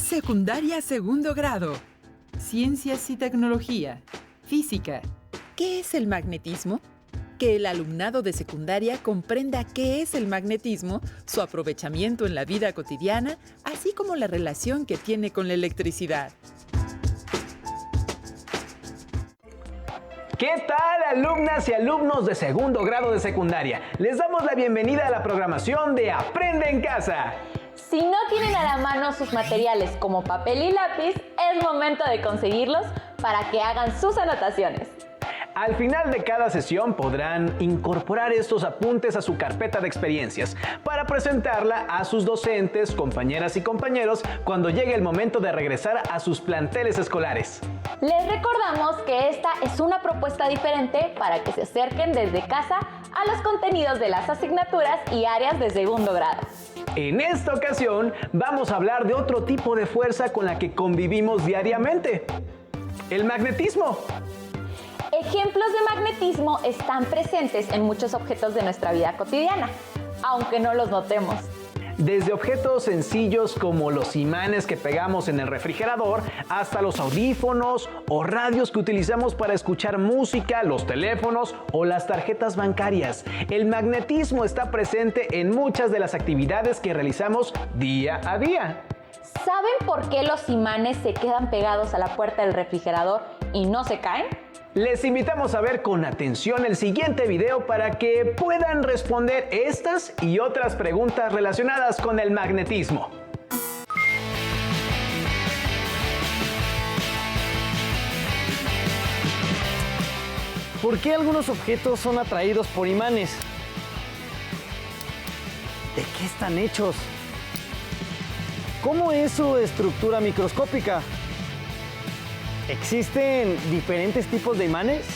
Secundaria segundo grado. Ciencias y tecnología. Física. ¿Qué es el magnetismo? Que el alumnado de secundaria comprenda qué es el magnetismo, su aprovechamiento en la vida cotidiana, así como la relación que tiene con la electricidad. ¿Qué tal, alumnas y alumnos de segundo grado de secundaria? Les damos la bienvenida a la programación de Aprende en Casa. Si no tienen a la mano sus materiales como papel y lápiz, es momento de conseguirlos para que hagan sus anotaciones. Al final de cada sesión podrán incorporar estos apuntes a su carpeta de experiencias para presentarla a sus docentes, compañeras y compañeros cuando llegue el momento de regresar a sus planteles escolares. Les recordamos que esta es una propuesta diferente para que se acerquen desde casa a los contenidos de las asignaturas y áreas de segundo grado. En esta ocasión vamos a hablar de otro tipo de fuerza con la que convivimos diariamente: el magnetismo. Ejemplos de magnetismo están presentes en muchos objetos de nuestra vida cotidiana, aunque no los notemos. Desde objetos sencillos como los imanes que pegamos en el refrigerador, hasta los audífonos o radios que utilizamos para escuchar música, los teléfonos o las tarjetas bancarias. El magnetismo está presente en muchas de las actividades que realizamos día a día. ¿Saben por qué los imanes se quedan pegados a la puerta del refrigerador y no se caen? Les invitamos a ver con atención el siguiente video para que puedan responder estas y otras preguntas relacionadas con el magnetismo. ¿Por qué algunos objetos son atraídos por imanes? ¿De qué están hechos? ¿Cómo es su estructura microscópica? ¿Existen diferentes tipos de imanes?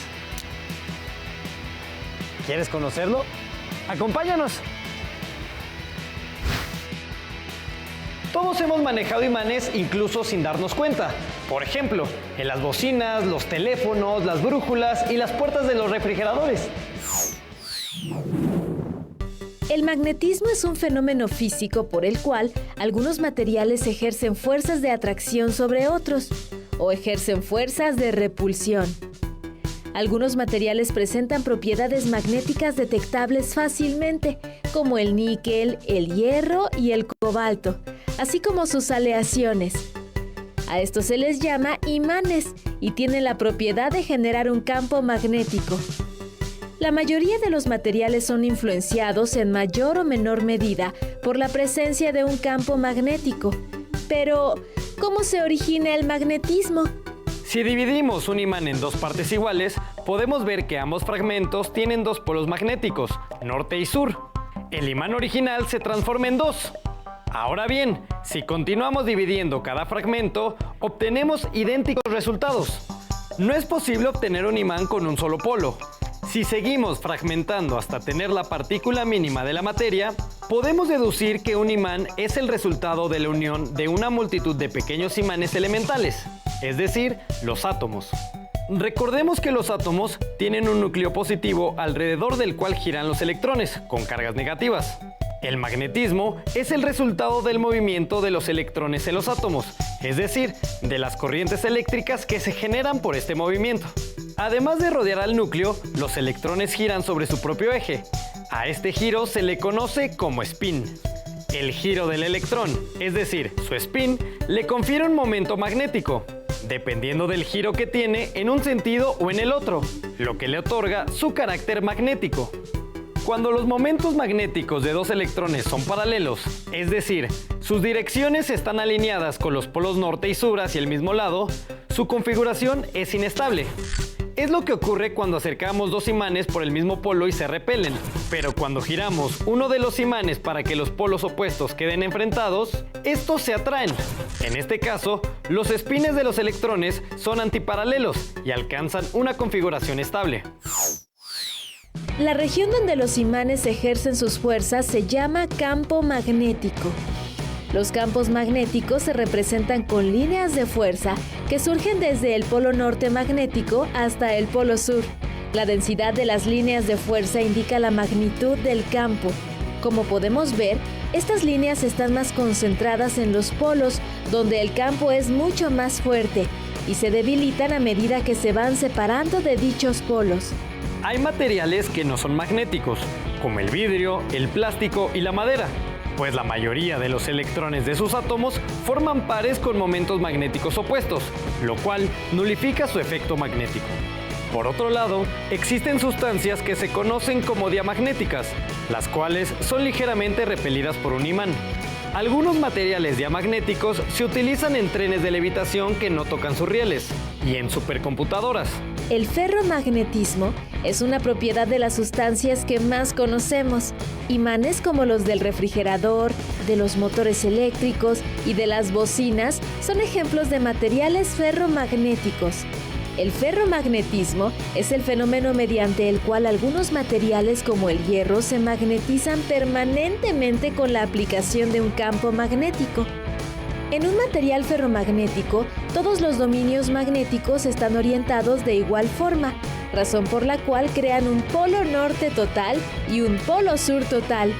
¿Quieres conocerlo? ¡Acompáñanos! Todos hemos manejado imanes incluso sin darnos cuenta. Por ejemplo, en las bocinas, los teléfonos, las brújulas y las puertas de los refrigeradores. El magnetismo es un fenómeno físico por el cual algunos materiales ejercen fuerzas de atracción sobre otros o ejercen fuerzas de repulsión. Algunos materiales presentan propiedades magnéticas detectables fácilmente, como el níquel, el hierro y el cobalto, así como sus aleaciones. A estos se les llama imanes y tienen la propiedad de generar un campo magnético. La mayoría de los materiales son influenciados en mayor o menor medida por la presencia de un campo magnético. Pero, ¿cómo se origina el magnetismo? Si dividimos un imán en dos partes iguales, podemos ver que ambos fragmentos tienen dos polos magnéticos, norte y sur. El imán original se transforma en dos. Ahora bien, si continuamos dividiendo cada fragmento, obtenemos idénticos resultados. No es posible obtener un imán con un solo polo. Si seguimos fragmentando hasta tener la partícula mínima de la materia, podemos deducir que un imán es el resultado de la unión de una multitud de pequeños imanes elementales, es decir, los átomos. Recordemos que los átomos tienen un núcleo positivo alrededor del cual giran los electrones, con cargas negativas. El magnetismo es el resultado del movimiento de los electrones en los átomos, es decir, de las corrientes eléctricas que se generan por este movimiento. Además de rodear al núcleo, los electrones giran sobre su propio eje. A este giro se le conoce como spin. El giro del electrón, es decir, su spin, le confiere un momento magnético, dependiendo del giro que tiene en un sentido o en el otro, lo que le otorga su carácter magnético. Cuando los momentos magnéticos de dos electrones son paralelos, es decir, sus direcciones están alineadas con los polos norte y sur hacia el mismo lado, su configuración es inestable. Es lo que ocurre cuando acercamos dos imanes por el mismo polo y se repelen, pero cuando giramos uno de los imanes para que los polos opuestos queden enfrentados, estos se atraen. En este caso, los espines de los electrones son antiparalelos y alcanzan una configuración estable. La región donde los imanes ejercen sus fuerzas se llama campo magnético. Los campos magnéticos se representan con líneas de fuerza que surgen desde el polo norte magnético hasta el polo sur. La densidad de las líneas de fuerza indica la magnitud del campo. Como podemos ver, estas líneas están más concentradas en los polos, donde el campo es mucho más fuerte, y se debilitan a medida que se van separando de dichos polos. Hay materiales que no son magnéticos, como el vidrio, el plástico y la madera, pues la mayoría de los electrones de sus átomos forman pares con momentos magnéticos opuestos, lo cual nulifica su efecto magnético. Por otro lado, existen sustancias que se conocen como diamagnéticas, las cuales son ligeramente repelidas por un imán. Algunos materiales diamagnéticos se utilizan en trenes de levitación que no tocan sus rieles y en supercomputadoras. El ferromagnetismo es una propiedad de las sustancias que más conocemos. Imanes como los del refrigerador, de los motores eléctricos y de las bocinas son ejemplos de materiales ferromagnéticos. El ferromagnetismo es el fenómeno mediante el cual algunos materiales como el hierro se magnetizan permanentemente con la aplicación de un campo magnético. En un material ferromagnético, todos los dominios magnéticos están orientados de igual forma, razón por la cual crean un polo norte total y un polo sur total.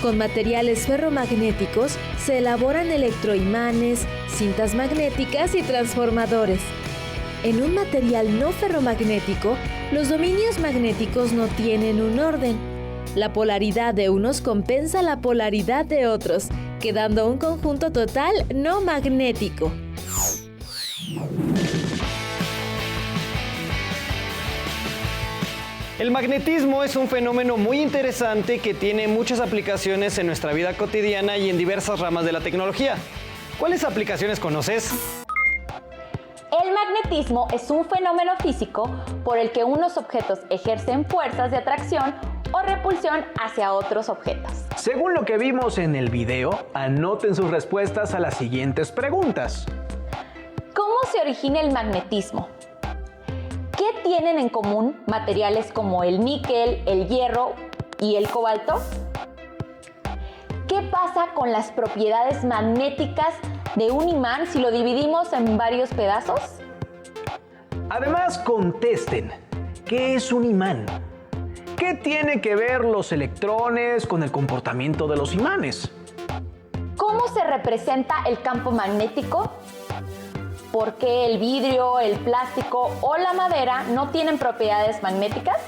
Con materiales ferromagnéticos se elaboran electroimanes, cintas magnéticas y transformadores. En un material no ferromagnético, los dominios magnéticos no tienen un orden. La polaridad de unos compensa la polaridad de otros, quedando un conjunto total no magnético. El magnetismo es un fenómeno muy interesante que tiene muchas aplicaciones en nuestra vida cotidiana y en diversas ramas de la tecnología. ¿Cuáles aplicaciones conoces? El magnetismo es un fenómeno físico por el que unos objetos ejercen fuerzas de atracción o repulsión hacia otros objetos. Según lo que vimos en el video, anoten sus respuestas a las siguientes preguntas. ¿Cómo se origina el magnetismo? ¿Qué tienen en común materiales como el níquel, el hierro y el cobalto? ¿Qué pasa con las propiedades magnéticas de un imán si lo dividimos en varios pedazos? Además, contesten, ¿qué es un imán? ¿Qué tienen que ver los electrones con el comportamiento de los imanes? ¿Cómo se representa el campo magnético? ¿Por qué el vidrio, el plástico o la madera no tienen propiedades magnéticas?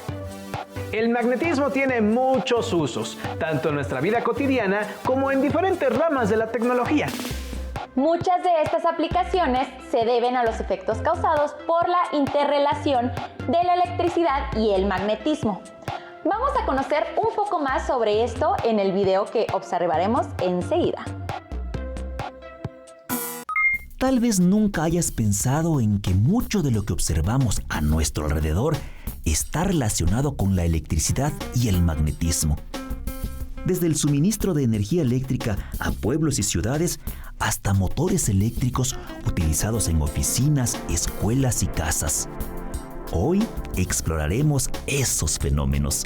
El magnetismo tiene muchos usos, tanto en nuestra vida cotidiana como en diferentes ramas de la tecnología. Muchas de estas aplicaciones se deben a los efectos causados por la interrelación de la electricidad y el magnetismo. Vamos a conocer un poco más sobre esto en el video que observaremos enseguida. Tal vez nunca hayas pensado en que mucho de lo que observamos a nuestro alrededor está relacionado con la electricidad y el magnetismo. Desde el suministro de energía eléctrica a pueblos y ciudades hasta motores eléctricos utilizados en oficinas, escuelas y casas. Hoy exploraremos esos fenómenos.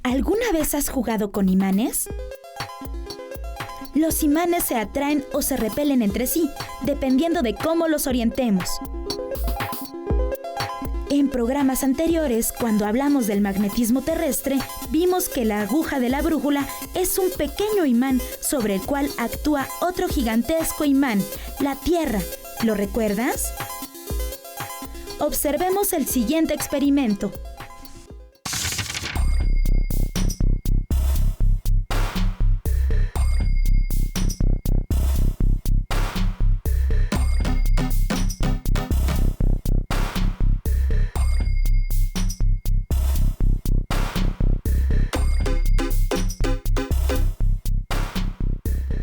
¿Alguna vez has jugado con imanes? Los imanes se atraen o se repelen entre sí, dependiendo de cómo los orientemos. En programas anteriores, cuando hablamos del magnetismo terrestre, vimos que la aguja de la brújula es un pequeño imán sobre el cual actúa otro gigantesco imán, la Tierra. ¿Lo recuerdas? Observemos el siguiente experimento.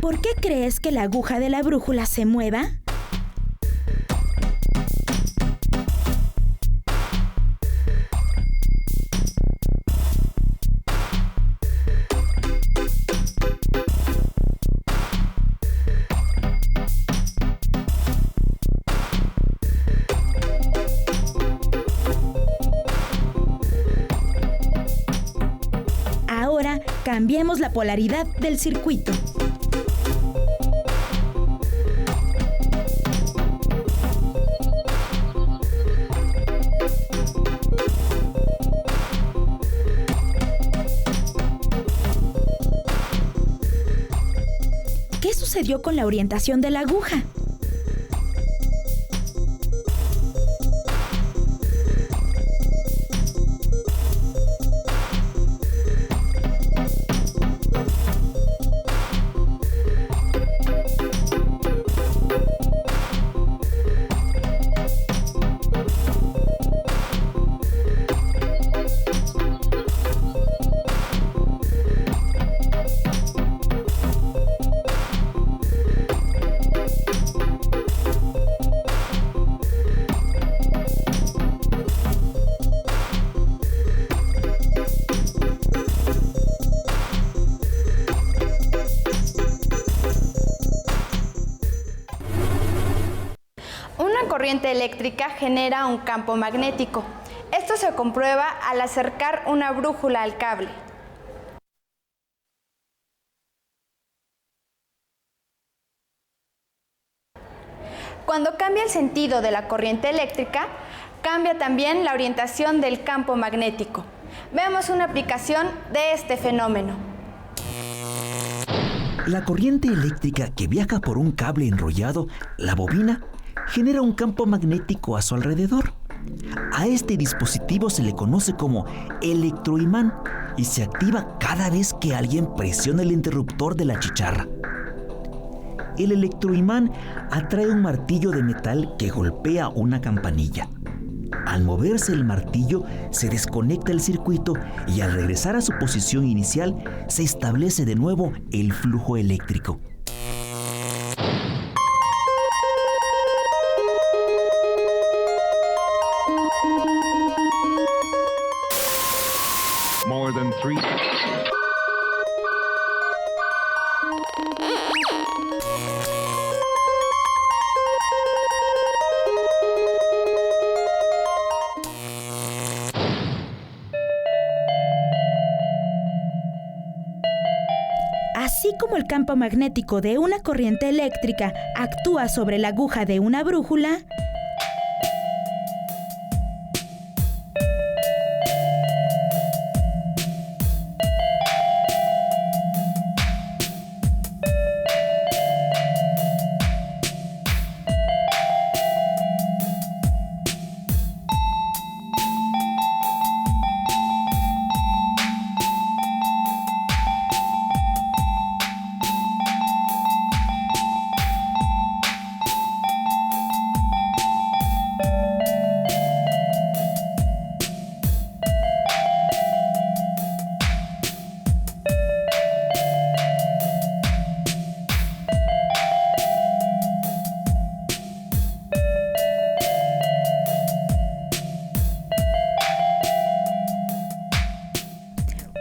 ¿Por qué crees que la aguja de la brújula se mueva? Ahora cambiemos la polaridad del circuito. sucedió con la orientación de la aguja? Una corriente eléctrica genera un campo magnético. Esto se comprueba al acercar una brújula al cable. Cuando cambia el sentido de la corriente eléctrica, cambia también la orientación del campo magnético. Veamos una aplicación de este fenómeno. La corriente eléctrica que viaja por un cable enrollado, la bobina, genera un campo magnético a su alrededor. A este dispositivo se le conoce como electroimán y se activa cada vez que alguien presiona el interruptor de la chicharra. El electroimán atrae un martillo de metal que golpea una campanilla. Al moverse el martillo, se desconecta el circuito y al regresar a su posición inicial, se establece de nuevo el flujo eléctrico. More than 3. Así como el campo magnético de una corriente eléctrica actúa sobre la aguja de una brújula,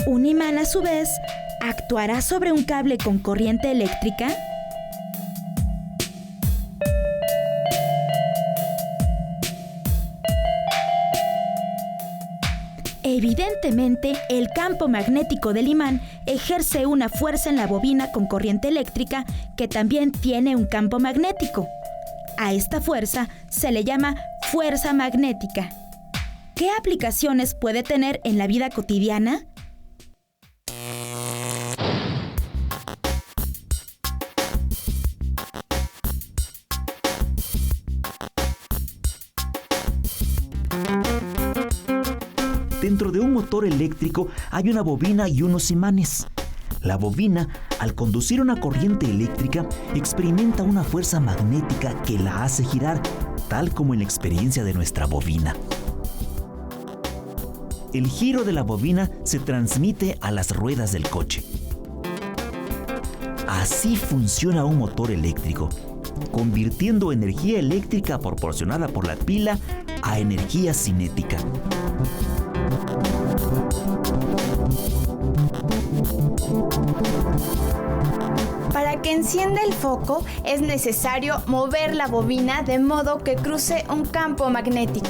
un imán a su vez actuará sobre un cable con corriente eléctrica. Evidentemente, el campo magnético del imán ejerce una fuerza en la bobina con corriente eléctrica que también tiene un campo magnético. A esta fuerza se le llama fuerza magnética. ¿Qué aplicaciones puede tener en la vida cotidiana? Dentro de un motor eléctrico hay una bobina y unos imanes. La bobina, al conducir una corriente eléctrica, experimenta una fuerza magnética que la hace girar, tal como en la experiencia de nuestra bobina. El giro de la bobina se transmite a las ruedas del coche. Así funciona un motor eléctrico, convirtiendo energía eléctrica proporcionada por la pila a energía cinética. Para que encienda el foco es necesario mover la bobina de modo que cruce un campo magnético.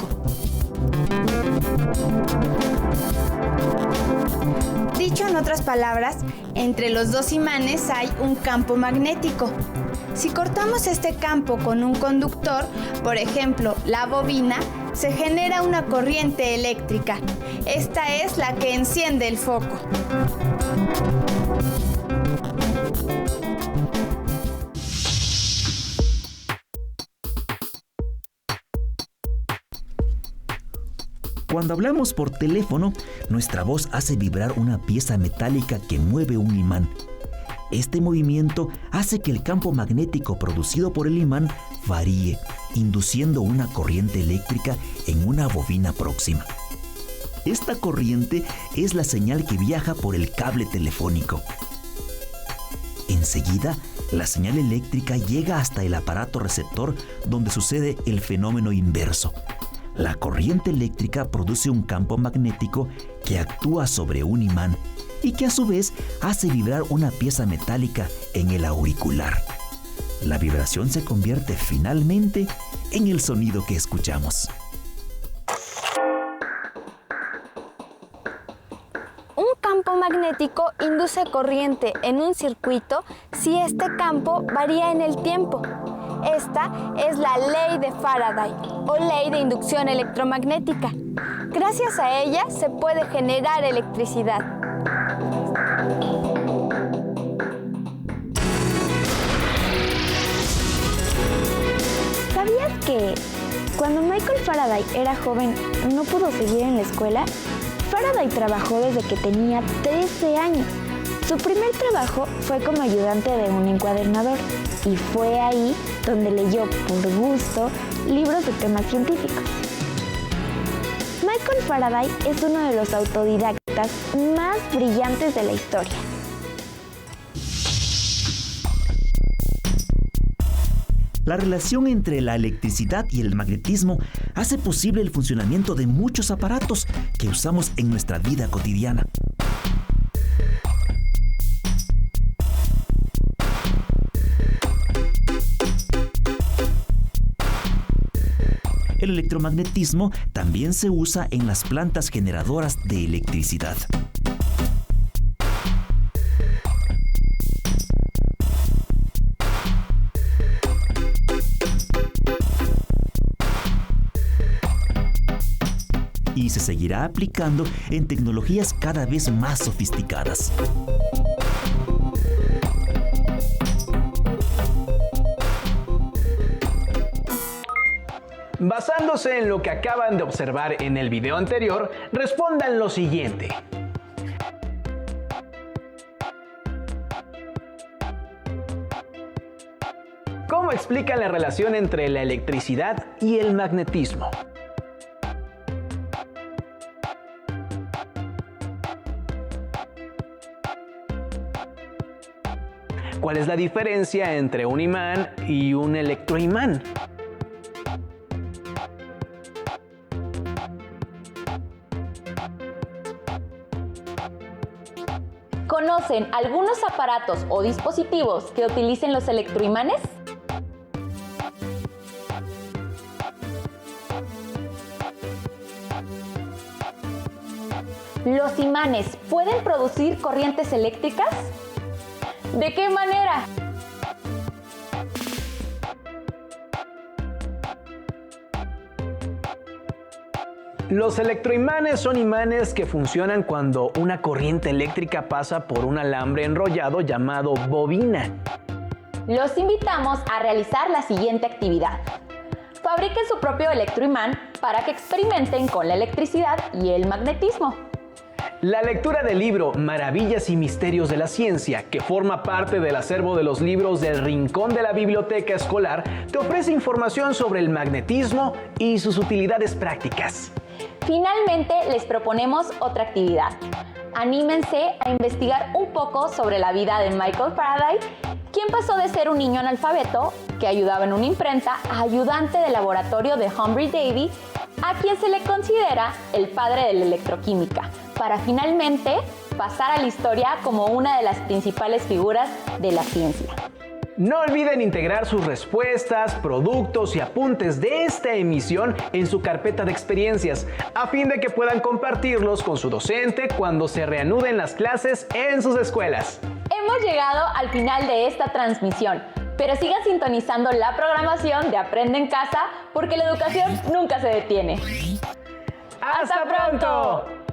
Dicho en otras palabras, entre los dos imanes hay un campo magnético. Si cortamos este campo con un conductor, por ejemplo, la bobina, se genera una corriente eléctrica. Esta es la que enciende el foco. Cuando hablamos por teléfono, nuestra voz hace vibrar una pieza metálica que mueve un imán. Este movimiento hace que el campo magnético producido por el imán varíe, induciendo una corriente eléctrica en una bobina próxima. Esta corriente es la señal que viaja por el cable telefónico. Enseguida, la señal eléctrica llega hasta el aparato receptor, donde sucede el fenómeno inverso. La corriente eléctrica produce un campo magnético que actúa sobre un imán y que a su vez hace vibrar una pieza metálica en el auricular. La vibración se convierte finalmente en el sonido que escuchamos. Un campo magnético induce corriente en un circuito si este campo varía en el tiempo. Esta es la ley de Faraday o ley de inducción electromagnética. Gracias a ella se puede generar electricidad. ¿Sabías que cuando Michael Faraday era joven no pudo seguir en la escuela? Faraday trabajó desde que tenía 13 años. Su primer trabajo fue como ayudante de un encuadernador y fue ahí donde leyó por gusto libros de temas científicos. Michael Faraday es uno de los autodidactas más brillantes de la historia. La relación entre la electricidad y el magnetismo hace posible el funcionamiento de muchos aparatos que usamos en nuestra vida cotidiana. El electromagnetismo también se usa en las plantas generadoras de electricidad. Y se seguirá aplicando en tecnologías cada vez más sofisticadas. Basándose en lo que acaban de observar en el video anterior, respondan lo siguiente. ¿Cómo explican la relación entre la electricidad y el magnetismo? ¿Cuál es la diferencia entre un imán y un electroimán? ¿Conocen algunos aparatos o dispositivos que utilicen los electroimanes? ¿Los imanes pueden producir corrientes eléctricas? ¿De qué manera? Los electroimanes son imanes que funcionan cuando una corriente eléctrica pasa por un alambre enrollado llamado bobina. Los invitamos a realizar la siguiente actividad. Fabriquen su propio electroimán para que experimenten con la electricidad y el magnetismo. La lectura del libro Maravillas y Misterios de la Ciencia, que forma parte del acervo de los libros del Rincón de la Biblioteca Escolar, te ofrece información sobre el magnetismo y sus utilidades prácticas. Finalmente, les proponemos otra actividad. Anímense a investigar un poco sobre la vida de Michael Faraday, quien pasó de ser un niño analfabeto que ayudaba en una imprenta a ayudante de laboratorio de Humphry Davy, a quien se le considera el padre de la electroquímica, para finalmente pasar a la historia como una de las principales figuras de la ciencia. No olviden integrar sus respuestas, productos y apuntes de esta emisión en su carpeta de experiencias, a fin de que puedan compartirlos con su docente cuando se reanuden las clases en sus escuelas. Hemos llegado al final de esta transmisión, pero sigan sintonizando la programación de Aprende en Casa porque la educación nunca se detiene. ¡Hasta pronto!